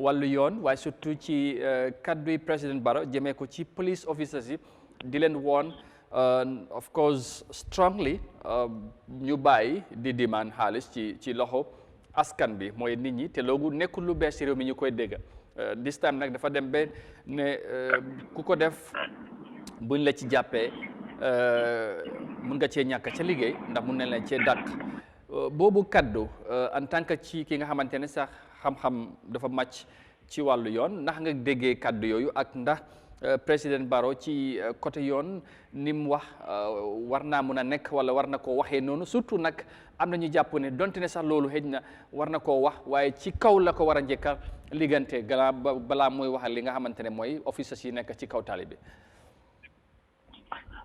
wàllu yoon waaye surtout ci kaddu président Barrow jëmee ko ci police officers yi di leen woon of course strongly ñu bàyyi di demand xaalis ci loxo askan bi mooy nit ñi te loolu nekkul lu bees ci réew mi ñu koy dégg this time nag dafa dem ba ne ku ko def buñ la ci jàppee mun nga cee ñàkk ca liggéey ndax mun nañ leen cee dàq boobu kaddu en tant que ci ki nga xamante ne sax xam-xam dafa màcc ci wàllu yoon ndax nga déggee kaddu yooyu ak ndax président Barrow ci côté yoon ni mu wax war naa mun a nekk wala war na koo waxee noonu surtout nag am na ñu jàpp ne donte ne sax loolu xëj na war na koo wax waaye ci kaw la ko war a njëkka liggante balaa muy wax li nga xamante ne mooy officers yi nekk ci kaw tali bi.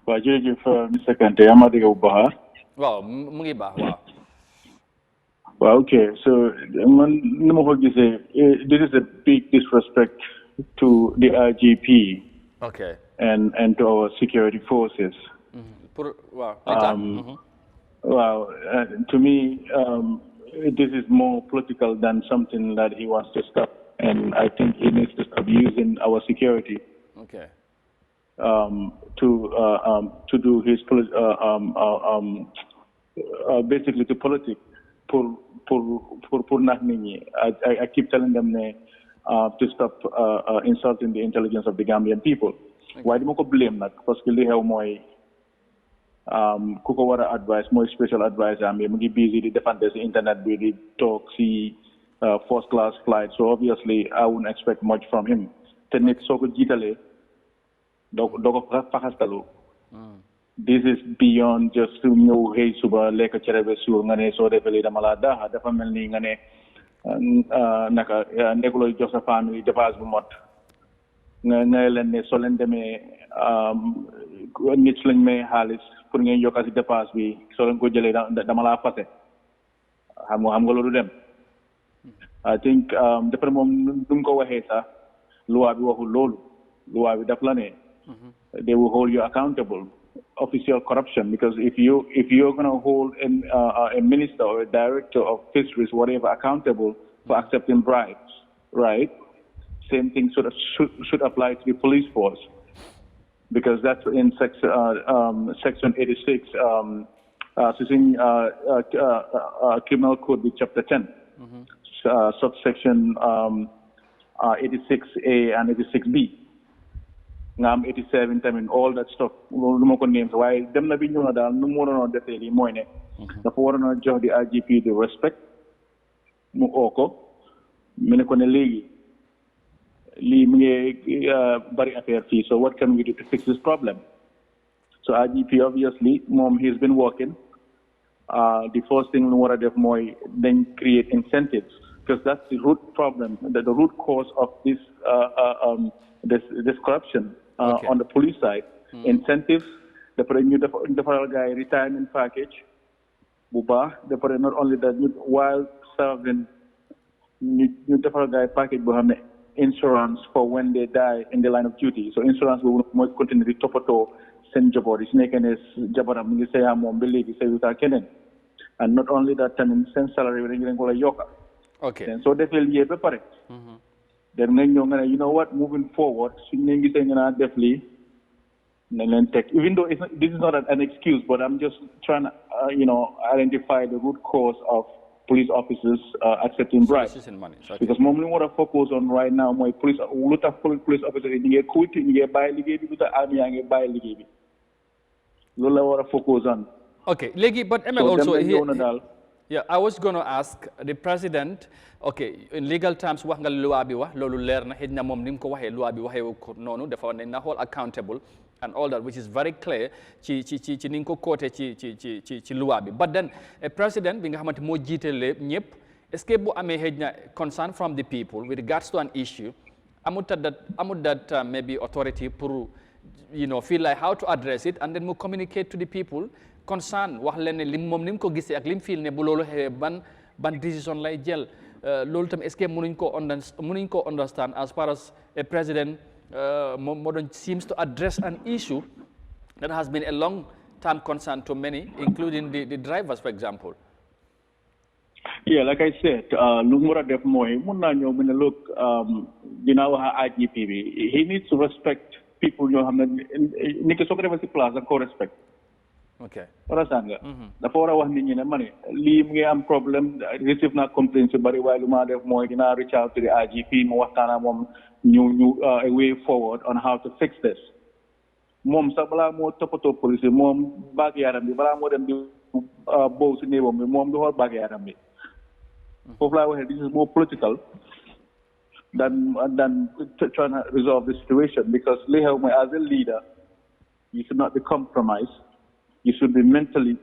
waaw jërëjëf monsieur Kanté yaa ma dégg bu baax. waaw mu ngi baax waaw. Well, okay, so this is a big disrespect to the IGP and to our security forces. Well, to me, this is more political than something that he wants to stop, and I think he needs to stop using our security to do his basically to politics. I keep telling them to stop insulting the intelligence of the Gambian people. Why do I blame that? Because they have more kukawara advice, more special advice. I'm busy to defend the internet, busy talk, see first class flight. So obviously, I wouldn't expect much from him. This is beyond just to know hey suba leka cerebe sur ngane so defeli dama la daha dafa melni ngane naka nekulo jox sa famille dépasse bu mot nga len ne so len demé nit lañ may xaliss pour ngeen yokka ci dépasse bi so len ko jëlé dama la faté xam nga lolu dem I think dafa mom dum ko waxé sax loi bi waxul lolu loi bi daf la né they will hold you accountable official corruption, because if you're going to hold a minister or a director of fisheries, whatever, accountable for accepting bribes, right? Same thing should apply to the police force, because that's in section 86, Criminal Code with Chapter 10, subsection 86A and 86B. 87 tamit all that stuff lu ma ko names waaye dem na bi ñëw na daal nu mu waroon a defee lii mooy ne dafa waroon a jox di IGP de respect mu oo ko mu ne ko ne léegi lii mu ngi bari affaire fii so what can we do to fix this problem so IGP obviously moom he's been working the first thing lu war a def mooy dañ create incentives because that's the root problem the root cause of this corruption on the police side. Incentives, the new guy retirement package, buba, the not only that while serving new guy package buhame insurance for when they die in the line of duty. So insurance will continue to topato send job or snake and his jabaram you say I'm on believe you say without kennen. And not only that time send salary when you go yoka. And so they feel yeah prepare. Then you know what? Moving forward, definitely. Even though this is not an excuse, but I'm just trying to, identify the root cause of police officers accepting bribes. Because normally what I focus on right now, my police officers they quit, they buy ligabi, the army and buy ligabi. Lola what I focus on. Okay, Legi, but ML also yeah, I was going to ask the president, okay, in legal terms, wax nga loi bi wax lolu leer na xejna mom nim ko waxe loi bi waxe ko nonu dafa ne na hold accountable and all that, which is very clear ci ning ko quoté ci loi bi. But then a president bi nga xamanteni mo jité lepp ñepp est-ce que bu amé xejna concern from the people with regards to an issue amut that maybe authority pour feel like how to address it and then mo communicate to the people concern wax leen ne lim moom ni mu ko gisee ak lim feel ne bu loolu xewee ban décision lay jël loolu tam est-ce que mënuñ ko understand as far as a president moo doon seems to address an issue that has been a long time concern to many including the drivers for example. Yeah, like I said, Lumura def moy muna ñoo mëna look dina wax IGP bi he needs to respect people ñoo xamne ni ko soko defé ci place da ko respect. Okay. Understand nga dafa wara wax nit ñi ne mané li mu ngi am problème receive na complaints yu bari way luma def moy dina reach out to the IGP mu waxtana mom ñu a way forward on how to fix this. Mom sax bala mo topato police mom bag yaram bi bala mo dem di bow ci néwam bi mom du xol bag yaram bi. This is more political than trying to resolve the situation because as a leader, you should not be compromised. You should be mentally,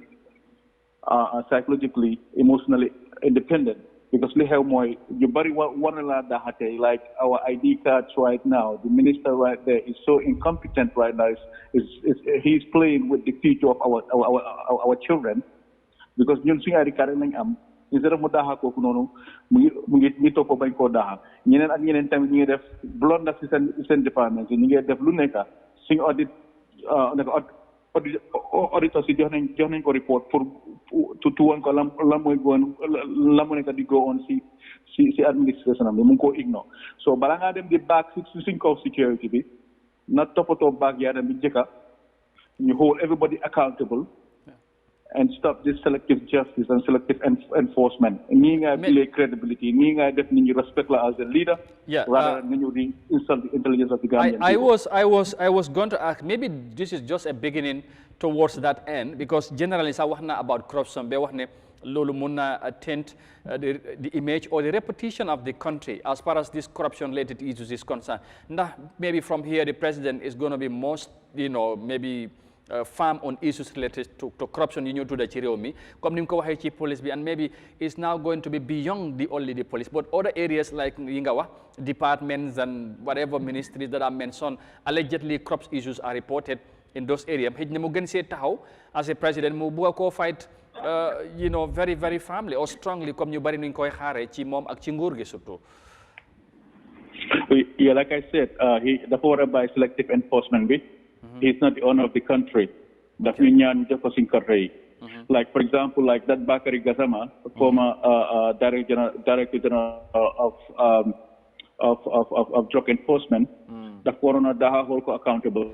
psychologically, emotionally independent. Because you body one like our ID cards right now, the minister right there is so incompetent right now. He's playing with the future of our children because instead of mu daaxa kooku noonu mu ngi topp bañ koo daaxa ñeneen ak ñeneen tamit ñu ngi def blonda si seen département ñu ngi def lu nekk suñu auditeur si jox nañ ko report pour woon ko lan mooy goon la mu nekk di go on si administration am bi mu ngi koo ignore so bala ngaa dem di back si suñ kaw security bi na toppatoo back yaa dem bi jëkka ñu hold everybody accountable and stop this selective justice and selective enforcement. Credibility. Respect as a leader, rather than the insult the intelligence of the Gambian people. I was going to ask. Maybe this is just a beginning towards that end, because generally, sa wahna about corruption, be wahne lolu muna attend the image or the reputation of the country as far as this corruption-related issues is concerned. Now, maybe from here, the president is going to be most, maybe. Firm on issues related to corruption you to the Chiromi, come police and maybe it's now going to be beyond only the police, but other areas like Yingawa, departments and whatever ministries that are mentioned, allegedly corrupt issues are reported in those areas. As a president, mu fight very, very firmly or strongly comme ñu bari ñu koy xaré ci mom ak ci nguur gi surtout. Yeah, like I said, the order by selective enforcement bit. He's not the owner of the country. Like, for example, like that Bakari Gazama, former Director General of Drug Enforcement, the coroner Daha Holko accountable.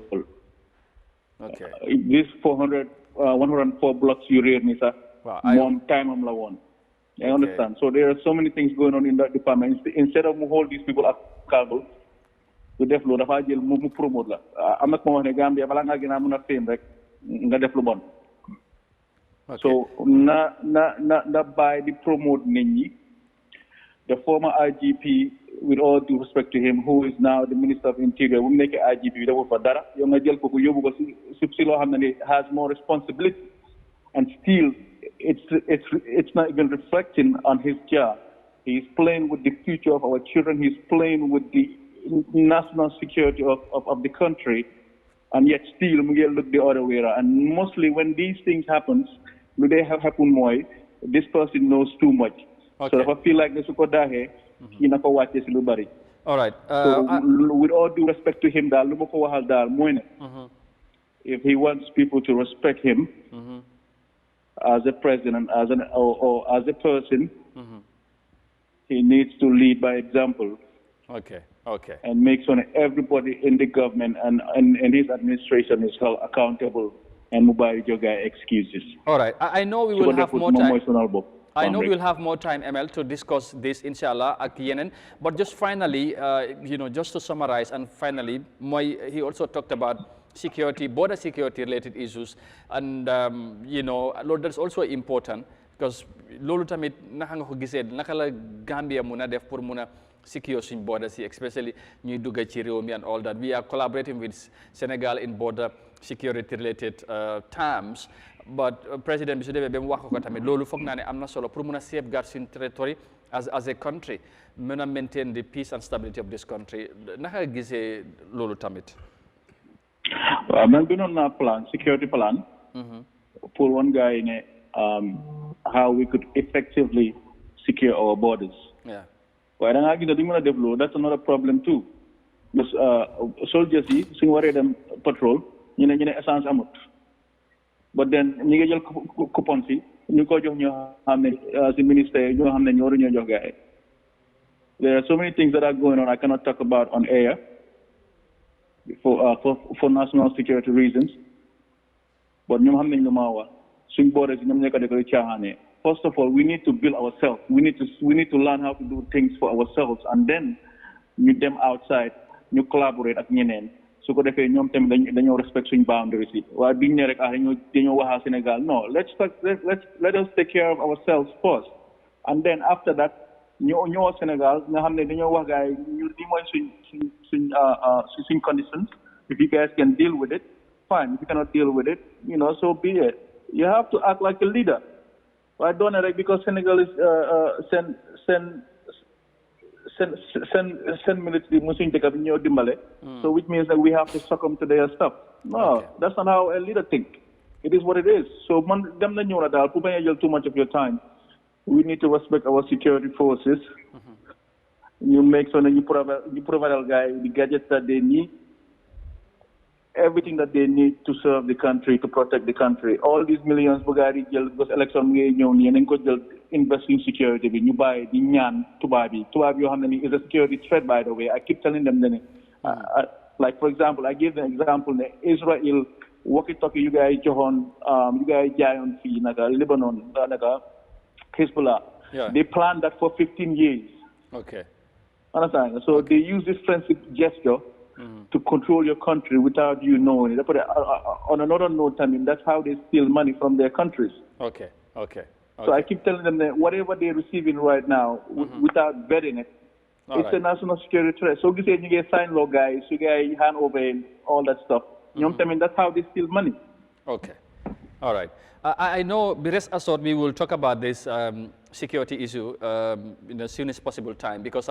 Okay. This 104 blocks you read, Nisa, one time I'm la one. I understand. So there are so many things going on in that department. Instead of hold these people accountable, to def lu dafa jël mu promote la am ak mo wax ne Gambia bala nga gëna mëna fame rek nga def lu bon so na by the promote nit ñi the former IGP with all due respect to him who is now the Minister of Interior bu nekk IGP dafa fa dara yow nga jël ko yóbbu ko ci loo xam ne has more responsibility and still it's not even reflecting on his job. He's playing with the future of our children. He's playing with the national security of the country, and yet still we look the other way around. And mostly when these things happen, they have happened more, this person knows too much. Okay. So if I feel like this Ukodahe, he not watch this Lubari. All right. With all due respect to him, if he wants people to respect him as a president, or as a person, he needs to lead by example. Okay. And make sure that everybody in the government and his administration is held accountable and mobile yoga excuses. All right. I know we will have more time. I know we will have more time, ML, to discuss this, inshallah, at Yenen. But just finally, just to summarize, and finally, he also talked about security, border security related issues. And, that's also important because lolu tamit naka nga ko gisee naka la Gambia muna def pour muna secure suñ border si, especially ñuy dugga ci réew mi and all that. We are collaborating with Senegal in border security related terms. But President bi su demee ba mu wax ko tamit loolu foog naa ne am na solo pour mun a safeguard suñ territory as a country, mun a maintain the peace and stability of this country. Naka nga gisee loolu tamit? Well, man binoon na plan, security plan, pour one guy ne how we could effectively secure our borders. Yeah. Why don't I get the that's another problem too. Because soldiers sing worry them patrol, essence amut. But then you get your coupons ñu ko jox ñoo xam ne si ministère ñoo xam ne ñoo waruñoo jox gars yi. There are so many things that are going on I cannot talk about on air for national security reasons. But ñoom xam nañ lu ma wax suñ booree si ñoom nekk di koy caaxaanee. First of all, we need to build ourselves. We need to learn how to do things for ourselves, and then ñu dem outside ñu collaborate ak ñeneen su ko defee ñoom tamit dañoo respect suñ boundaries yi waaye duñ ne rek dañoo wax Sénégal. No, let us take care of ourselves first, and then after that ñoo Sénégal nga xam ne dañoo wax gars yi ñu li mooy suñ conditions. If you guys can deal with it, fine. If you cannot deal with it, so be it. You have to act like a leader. Why don't I? Because Senegal is send military musuñ dëkk bi ñoo dimbale. So which means that we have to succumb to their stuff. No, that's not how a leader think. It is what it is. So man dem na ñëw na daal pour bañ a jël too much of your time. We need to respect our security forces. You make sure that you provide our guys the gadgets that they need. Everything that they need to serve the country, to protect the country. All these millions because election invest in security. You buy the nyan tubabi. Tubabi is a security threat, by the way. I keep telling them like for example, I give an example. Israel, walkie-talkie, you guys giant fee, Lebanon, Hezbollah. Yeah. They planned that for 15 years. Okay. Understand? So they use this friendship gesture to control your country without you knowing it. But on another note, that's how they steal money from their countries. Okay. So I keep telling them that whatever they're receiving right now, without betting it, it's a national security threat. So you say you get sign law guys, you get hand over and all that stuff. You know what I mean? That's how they steal money. Okay. All right. I know, rest assured, we will talk about this security issue in the soonest possible time, because